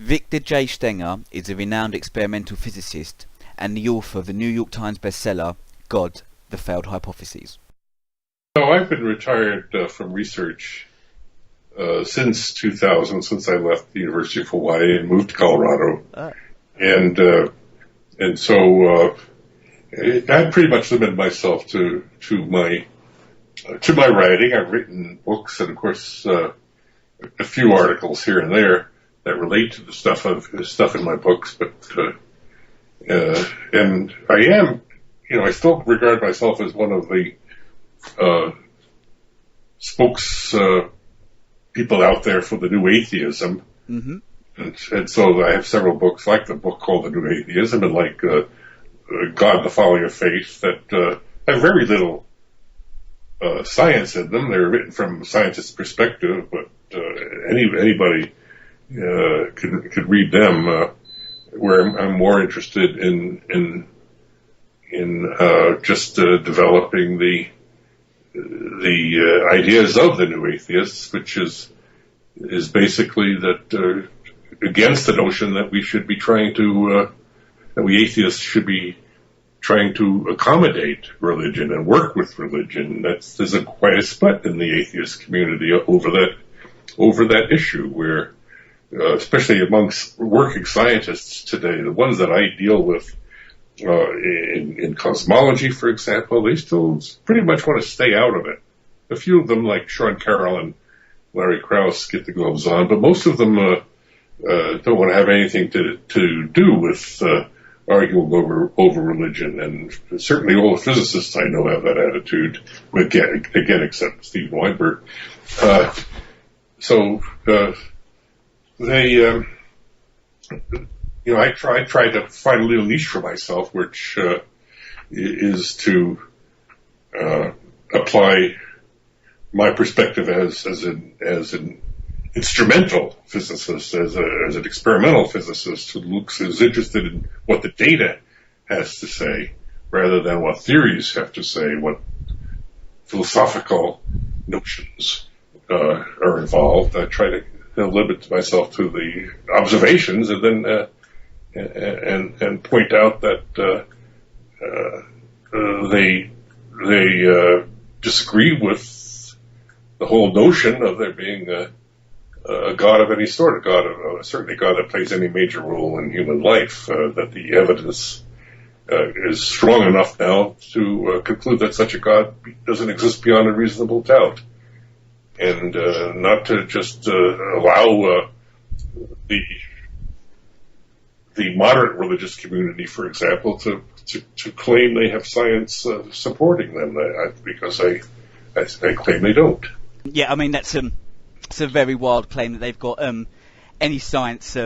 Victor J. Stenger is a renowned experimental physicist and the author of the New York Times bestseller, God, the Failed Hypotheses. So I've been retired from research since 2000, since I left the University of Hawaii and moved to Colorado. And so I pretty much limited myself to my writing. I've written books and, of course, a few articles here and there that relate to the stuff in my books. But and I am, I still regard myself as one of the spokes people out there for the new atheism. Mm-hmm. And so I have several books, like the book called The New Atheism, and like God, the Folly of Faith, that have very little science in them. They're written from a scientist's perspective, but anybody could read them. Where I'm more interested in just developing the ideas of the new atheists, which is basically that against the notion that we should be trying to that we atheists should be trying to accommodate religion and work with religion. There's quite a split in the atheist community over that issue, where especially amongst working scientists today, the ones that I deal with in cosmology, for example, they still pretty much want to stay out of it. A few of them, like Sean Carroll and Larry Krauss, get the gloves on, but most of them don't want to have anything to do with arguing over religion. And certainly all the physicists I know have that attitude, again except Steve Weinberg. I tried to find a little niche for myself, which is to apply my perspective as an instrumental physicist, as an experimental physicist who is interested in what the data has to say, rather than what theories have to say, what philosophical notions are involved. I try to limit myself to the observations, and then and point out that they disagree with the whole notion of there being a God of any sort, certainly a God that plays any major role in human life. That the evidence is strong enough now to conclude that such a God doesn't exist beyond a reasonable doubt, and not to just allow the moderate religious community, for example, to claim they have science supporting them, because I claim they don't. Yeah, I mean it's a very wild claim that they've got any science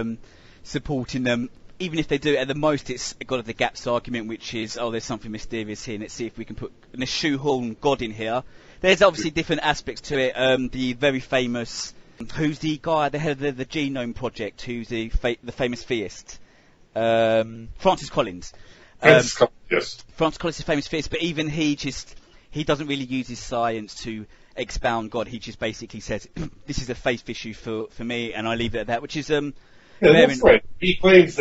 supporting them. Even if they do, at the most, it's got the gaps argument, which is, there's something mysterious here, let's see if we can put a shoehorn God in here. There's obviously different aspects to it. The very famous, who's the guy at the head of the Genome Project, who's the famous theist? Francis Collins. Yes. Francis Collins is a famous theist, but even he doesn't really use his science to expound God. He just basically says, this is a faith issue for me, and I leave it at that, which is that's right. He claims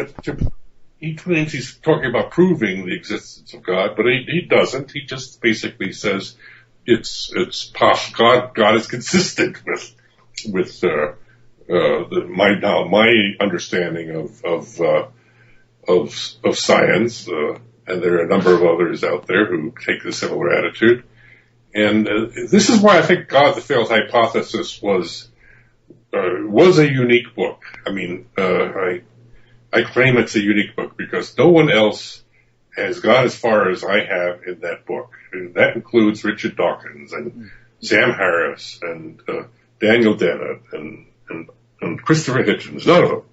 he's talking about proving the existence of God, but he doesn't. He just basically says it's possible. God is consistent with my understanding of science, and there are a number of others out there who take a similar attitude. And this is why I think God, the Failed Hypothesis was a unique book. I mean, I claim it's a unique book because no one else has gone as far as I have in that book. And that includes Richard Dawkins and Sam Harris and Daniel Dennett and Christopher Hitchens. None of them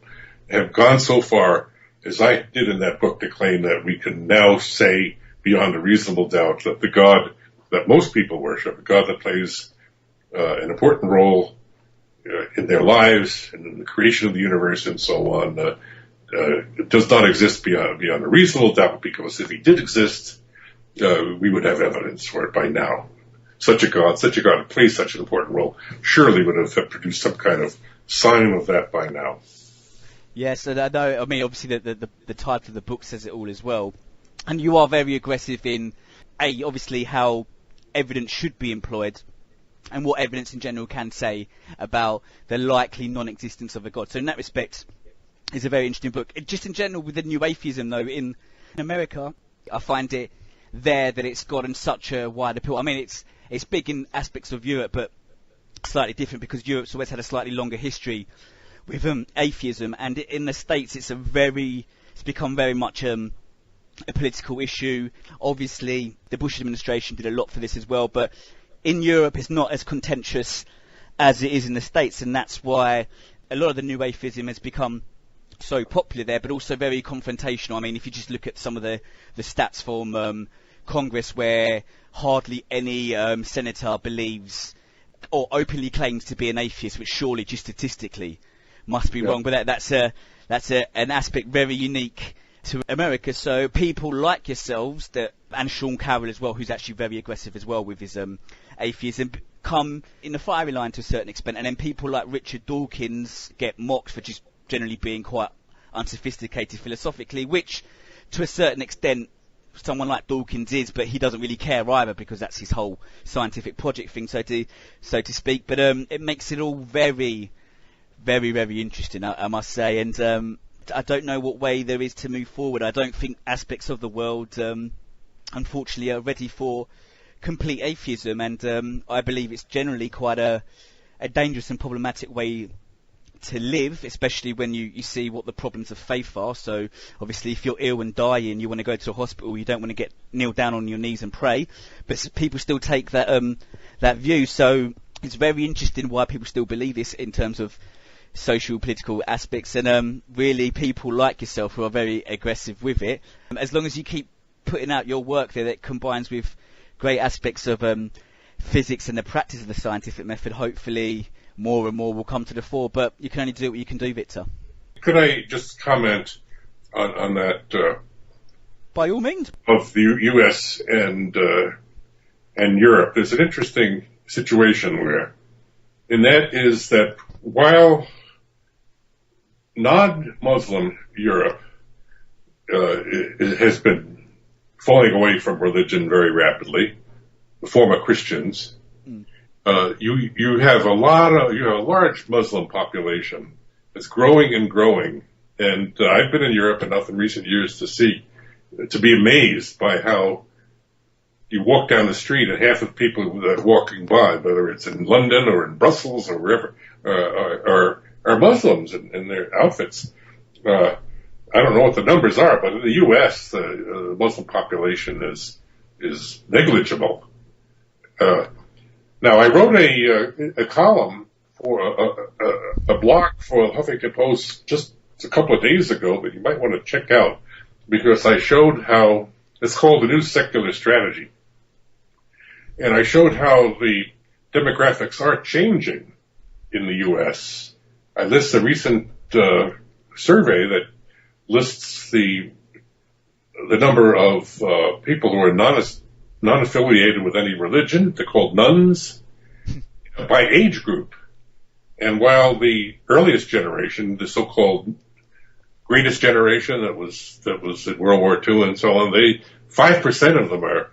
have gone so far as I did in that book to claim that we can now say beyond a reasonable doubt that the God that most people worship, a God that plays an important role in their lives and in the creation of the universe and so on, does not exist beyond a reasonable doubt, because if he did exist, we would have evidence for it by now. Such a God who plays such an important role surely would have produced some kind of sign of that by now. Yes, and I know. I mean, obviously the title of the book says it all as well. And you are very aggressive in obviously how evidence should be employed, and what evidence in general can say about the likely non-existence of a God. So in that respect, it's a very interesting book. Just in general, with the new atheism, though, in America, I find it there that it's gotten such a wide appeal. I mean, it's big in aspects of Europe, but slightly different because Europe's always had a slightly longer history with atheism, and in the States, it's become very much a political issue. Obviously, the Bush administration did a lot for this as well, but in Europe, it's not as contentious as it is in the States, and that's why a lot of the new atheism has become so popular there, but also very confrontational. I mean, if you just look at some of the stats from Congress, where hardly any senator believes or openly claims to be an atheist, which surely just statistically must be wrong. But that's an aspect very unique to America. So people like yourselves, and Sean Carroll as well, who's actually very aggressive as well with his atheism, come in the firing line to a certain extent, and then people like Richard Dawkins get mocked for just generally being quite unsophisticated philosophically, which to a certain extent someone like Dawkins is, but he doesn't really care either because that's his whole scientific project thing, so to speak. But it makes it all very, very, very interesting, I must say, and I don't know what way there is to move forward. I don't think aspects of the world, unfortunately, are ready for complete atheism, and I believe it's generally quite a dangerous and problematic way to live, especially when you see what the problems of faith are. So obviously, if you're ill and dying, you want to go to a hospital, you don't want to kneel down on your knees and pray, but people still take that view. So it's very interesting why people still believe this in terms of social, political aspects, and really people like yourself who are very aggressive with it. As long as you keep putting out your work there that combines with great aspects of physics and the practice of the scientific method, hopefully more and more will come to the fore. But you can only do what you can do, Victor. Could I just comment on that? By all means. Of the U.S. and Europe, there's an interesting situation where, and that is that while non-Muslim Europe has been falling away from religion very rapidly, the former Christians, you have a large Muslim population that's growing and growing. And I've been in Europe enough in recent years to be amazed by how you walk down the street and half of the people that are walking by, whether it's in London or in Brussels or wherever, are Muslims in their outfits. I don't know what the numbers are, but in the U.S., the Muslim population is negligible. Now, I wrote a column for a blog for the Huffington Post just a couple of days ago that you might want to check out, because I showed how it's called the New Secular Strategy. And I showed how the demographics are changing in the U.S. I list a recent survey that lists the number of people who are non-affiliated with any religion. They're called nuns, by age group. And while the earliest generation, the so-called greatest generation that was in World War II and so on, 5% of them are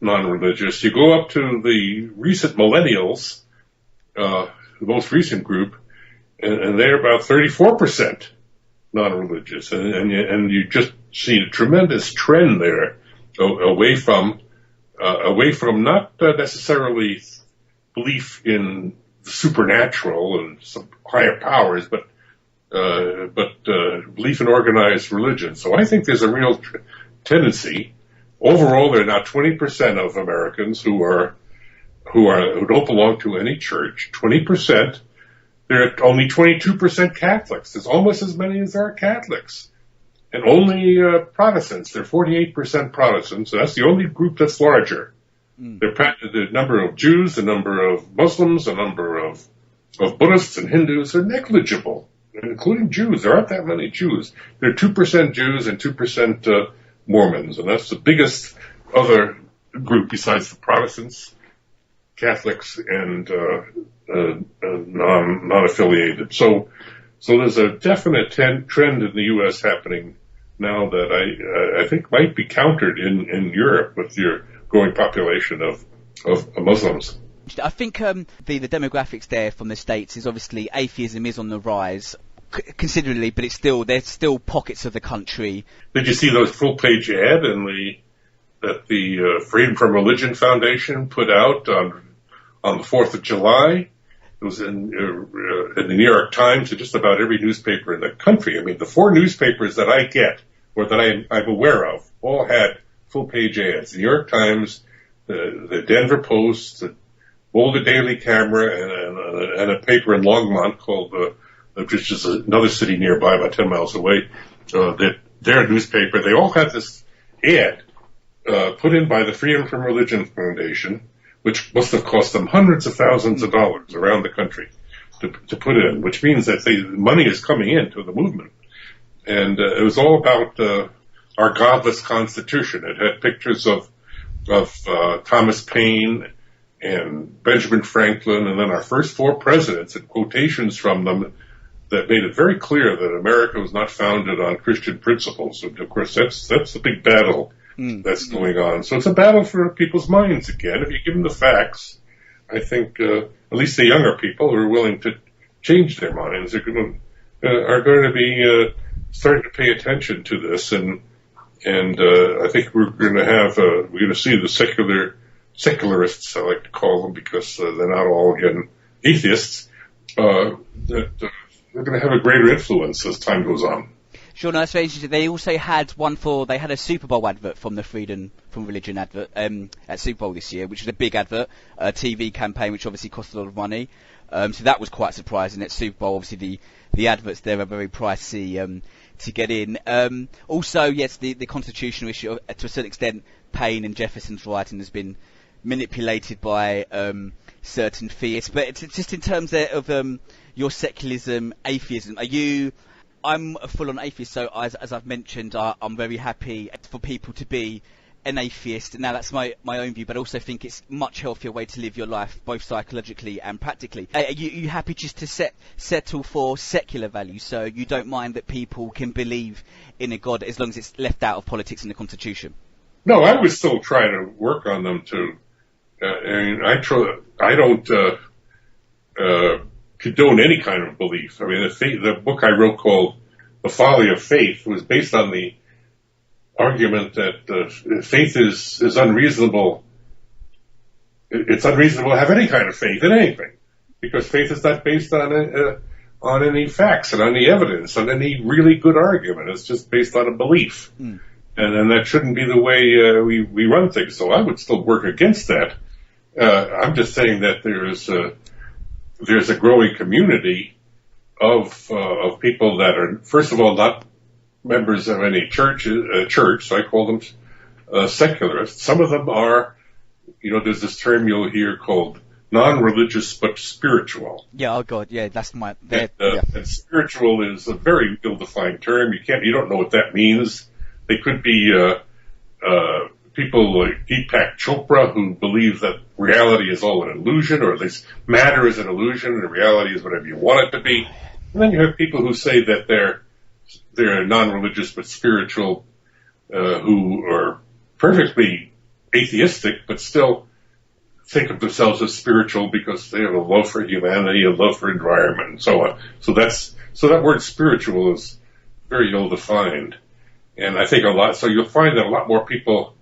non-religious. You go up to the recent millennials, the most recent group, and they're about 34% non-religious, and you just see a tremendous trend there away from not necessarily belief in the supernatural and some higher powers, but belief in organized religion. So I think there's a real tendency. Overall, there are now 20% of Americans who don't belong to any church. 20%. There are only 22% Catholics. There's almost as many as there are Catholics. And only Protestants. There are 48% Protestants. So that's the only group that's larger. The number of Jews, the number of Muslims, the number of Buddhists and Hindus are negligible, including Jews. There aren't that many Jews. There are 2% Jews and 2% Mormons. And that's the biggest other group besides the Protestants, Catholics, and non-affiliated. So So there's a definite trend in the U.S. happening now that I think might be countered in Europe with your growing population of Muslims. I think the demographics there from the States is obviously atheism is on the rise considerably, but there's still pockets of the country. Did you see those full-page ad that the Freedom from Religion Foundation put out on the 4th of July? It was in the New York Times and just about every newspaper in the country. I mean, the 4 newspapers that I get or that I'm aware of all had full-page ads. The New York Times, the Denver Post, the Boulder Daily Camera, and a paper in Longmont called, which is another city nearby, about 10 miles away, their newspaper. They all had this ad put in by the Freedom from Religion Foundation, which must have cost them hundreds of thousands of dollars around the country to put in, which means that the money is coming into the movement. And it was all about our godless Constitution. It had pictures of Thomas Paine and Benjamin Franklin, and then our first 4 presidents, and quotations from them that made it very clear that America was not founded on Christian principles. And of course, that's the big battle that's going on. So it's a battle for people's minds again. If you give them the facts, I think at least the younger people who are willing to change their minds are going to be starting to pay attention to this, and I think we're going to see the secularists, I like to call them, because they're not all again atheists. That they're going to have a greater influence as time goes on. Sure, no, that's very interesting. They also had they had a Super Bowl advert from the Freedom from Religion advert at Super Bowl this year, which was a big advert, a TV campaign, which obviously cost a lot of money. So that was quite surprising. At Super Bowl, obviously the adverts there are very pricey to get in. Also, yes, the constitutional issue, to a certain extent, Paine and Jefferson's writing has been manipulated by certain theists. But it's just in terms of your secularism, atheism, I'm a full-on atheist, so as I've mentioned, I'm very happy for people to be an atheist. Now, that's my own view, but I also think it's a much healthier way to live your life, both psychologically and practically. Are you happy just to settle for secular values, so you don't mind that people can believe in a God as long as it's left out of politics and the Constitution? No, I would still try to work on them to. I don't condone any kind of belief. I mean, the book I wrote called The Folly of Faith was based on the argument that faith is unreasonable. It's unreasonable to have any kind of faith in anything, because faith is not based on any facts and on any evidence, on any really good argument. It's just based on a belief. And that shouldn't be the way we run things. So I would still work against that. I'm just saying that there's a growing community of people that are, first of all, not members of any church, so I call them secularists. Some of them are, there's this term you'll hear called non-religious but spiritual. Yeah, oh God, yeah, that's my. And spiritual is a very ill-defined term. You don't know what that means. They could be people like Deepak Chopra, who believe that reality is all an illusion, or at least matter is an illusion, and reality is whatever you want it to be. And then you have people who say that they're non-religious but spiritual, who are perfectly atheistic, but still think of themselves as spiritual because they have a love for humanity, a love for environment, and so on. So that word spiritual is very ill-defined. And I think so you'll find that a lot more people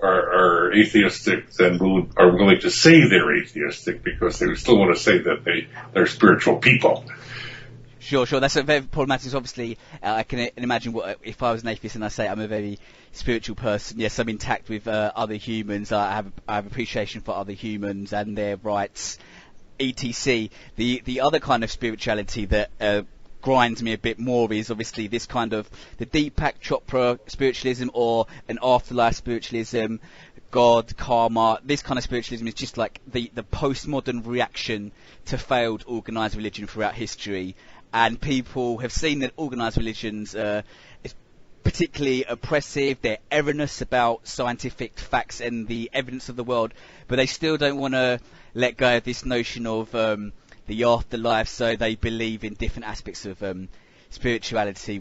are atheistic than are willing to say they're atheistic, because they still want to say that they're spiritual people. Sure. That's a very problematic. Obviously, I can imagine if I was an atheist and I say I'm a very spiritual person. Yes, I'm intact with other humans. I have appreciation for other humans and their rights, etc. The other kind of spirituality that grinds me a bit more is obviously this kind of the Deepak Chopra spiritualism, or an afterlife spiritualism, God, karma. This kind of spiritualism is just like the postmodern reaction to failed organised religion throughout history, and people have seen that organised religions is particularly oppressive. They're erroneous about scientific facts and the evidence of the world, but they still don't want to let go of this notion of the afterlife, so they believe in different aspects of spirituality,